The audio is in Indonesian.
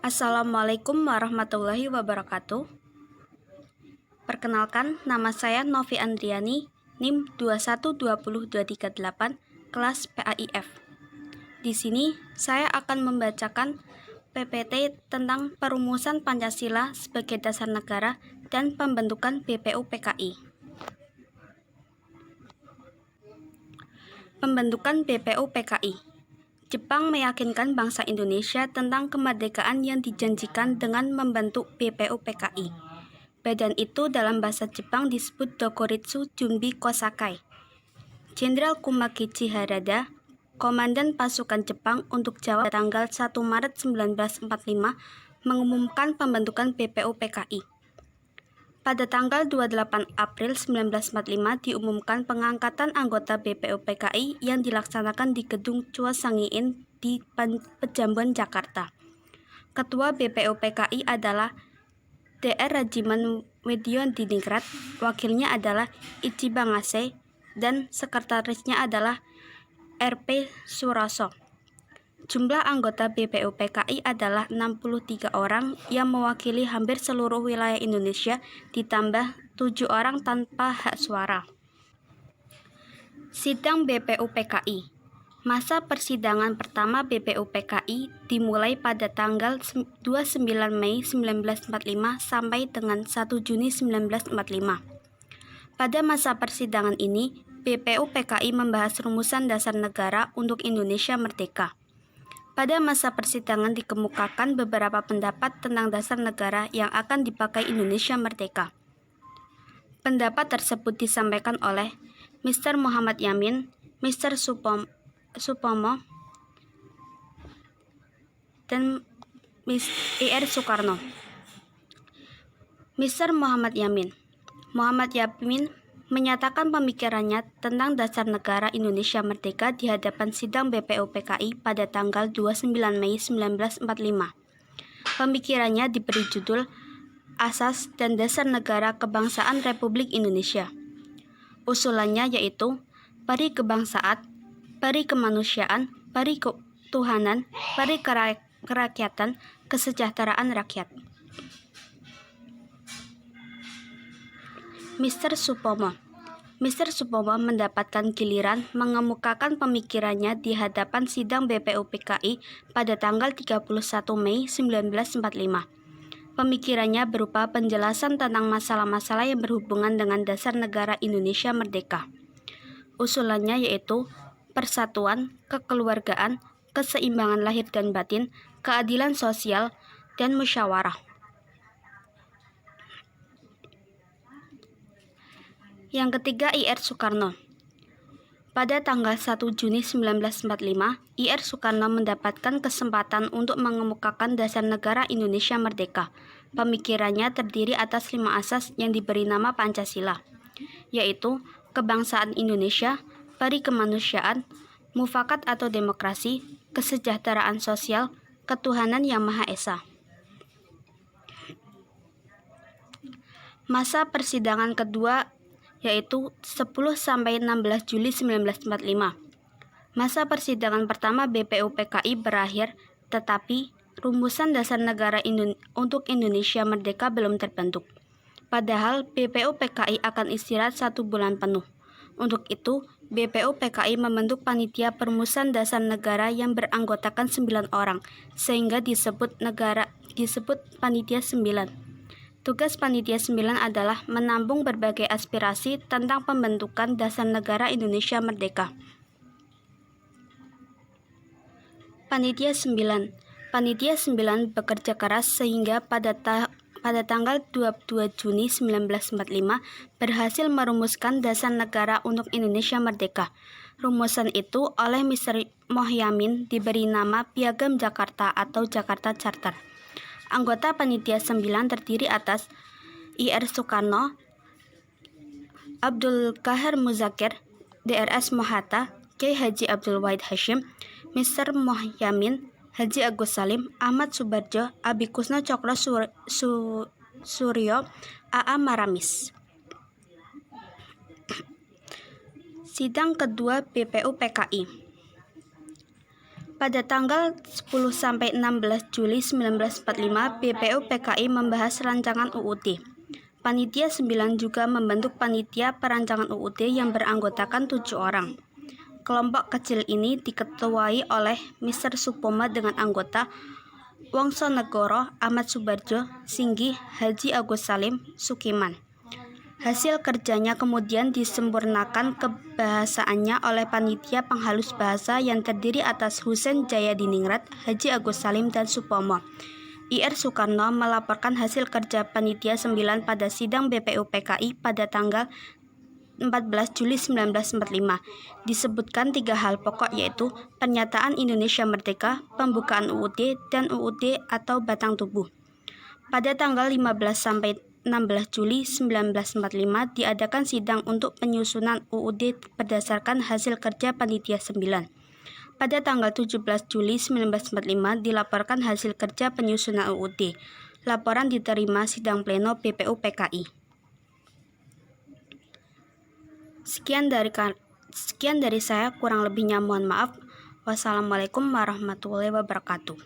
Assalamualaikum warahmatullahi wabarakatuh. Perkenalkan, nama saya Novi Andriani, NIM 2120238, kelas PAIF. Di sini, saya akan membacakan PPT tentang perumusan Pancasila sebagai dasar negara dan pembentukan BPUPKI. Pembentukan BPUPKI. Jepang meyakinkan bangsa Indonesia tentang kemerdekaan yang dijanjikan dengan membentuk BPUPKI. Badan itu dalam bahasa Jepang disebut Dokuritsu Junbi Kosakai. Jenderal Kumakichi Harada, Komandan Pasukan Jepang untuk Jawa tanggal 1 Maret 1945, mengumumkan pembentukan BPUPKI. Pada tanggal 28 April 1945 diumumkan pengangkatan anggota BPUPKI yang dilaksanakan di Gedung Chua Sangiin di Petamburan, Jakarta. Ketua BPUPKI adalah Dr. Rajiman Widyodiningrat, wakilnya adalah Ichiban Ngase, dan sekretarisnya adalah R.P. Suroso. Jumlah anggota BPUPKI adalah 63 orang yang mewakili hampir seluruh wilayah Indonesia, ditambah 7 orang tanpa hak suara. Sidang BPUPKI. Masa persidangan pertama BPUPKI dimulai pada tanggal 29 Mei 1945 sampai dengan 1 Juni 1945. Pada masa persidangan ini, BPUPKI membahas rumusan dasar negara untuk Indonesia merdeka. Pada masa persidangan dikemukakan beberapa pendapat tentang dasar negara yang akan dipakai Indonesia merdeka. Pendapat tersebut disampaikan oleh Mr. Muhammad Yamin, Mr. Supomo, dan Ir Soekarno. Mr. Muhammad Yamin menyatakan pemikirannya tentang dasar negara Indonesia merdeka di hadapan sidang BPUPKI pada tanggal 29 Mei 1945. Pemikirannya diberi judul Asas dan Dasar Negara Kebangsaan Republik Indonesia. Usulannya yaitu peri kebangsaan, peri kemanusiaan, peri ketuhanan, peri kerakyatan, kesejahteraan rakyat. Mr. Supomo mendapatkan giliran mengemukakan pemikirannya di hadapan sidang BPUPKI pada tanggal 31 Mei 1945. Pemikirannya berupa penjelasan tentang masalah-masalah yang berhubungan dengan dasar negara Indonesia merdeka. Usulannya yaitu persatuan, kekeluargaan, keseimbangan lahir dan batin, keadilan sosial, dan musyawarah. Yang ketiga, Ir Soekarno. Pada tanggal 1 Juni 1945, Ir Soekarno mendapatkan kesempatan untuk mengemukakan dasar negara Indonesia merdeka. Pemikirannya terdiri atas 5 asas yang diberi nama Pancasila, yaitu kebangsaan Indonesia, peri kemanusiaan, mufakat atau demokrasi, kesejahteraan sosial, ketuhanan yang Maha Esa. Masa persidangan kedua yaitu 10-16 Juli 1945. Masa persidangan pertama BPUPKI berakhir, tetapi rumusan dasar negara untuk Indonesia merdeka belum terbentuk. Padahal BPUPKI akan istirahat 1 bulan penuh. Untuk itu, BPUPKI membentuk panitia perumusan dasar negara yang beranggotakan 9 orang, sehingga disebut panitia 9. Tugas panitia 9 adalah menampung berbagai aspirasi tentang pembentukan dasar negara Indonesia merdeka. Panitia 9 bekerja keras sehingga pada tanggal 22 Juni 1945 berhasil merumuskan dasar negara untuk Indonesia merdeka. Rumusan itu oleh Mr. Mohyamin diberi nama Piagam Jakarta atau Jakarta Charter. Anggota Panitia 9 terdiri atas Ir Soekarno, Abdul Qahar Muzakir, Drs. Mohatta, Kiai Haji Abdul Wahid Hashim, Mr. Mohyamin, Haji Agus Salim, Ahmad Subarjo, Abi Kusno Cokro Suryo, A.A. Maramis. Sidang kedua BPUPKI. Pada tanggal 10-16 Juli 1945, BPUPKI membahas rancangan UUD. Panitia 9 juga membentuk panitia perancangan UUD yang beranggotakan 7 orang. Kelompok kecil ini diketuai oleh Mr. Supomo dengan anggota Wongsonegoro, Ahmad Subardjo, Singgi, Haji Agus Salim, Sukiman. Hasil kerjanya kemudian disempurnakan kebahasaannya oleh panitia penghalus bahasa yang terdiri atas Husein Jayadiningrat, Haji Agus Salim, dan Supomo. Ir Soekarno melaporkan hasil kerja panitia 9 pada sidang BPUPKI pada tanggal 14 Juli 1945. Disebutkan 3 hal pokok, yaitu pernyataan Indonesia Merdeka, pembukaan UUD, dan UUD atau batang tubuh. Pada tanggal 15-16 Juli 1945 diadakan sidang untuk penyusunan UUD berdasarkan hasil kerja panitia 9. Pada tanggal 17 Juli 1945 dilaporkan hasil kerja penyusunan UUD. Laporan diterima sidang pleno BPUPKI. Sekian dari saya, kurang lebihnya mohon maaf. Wassalamualaikum warahmatullahi wabarakatuh.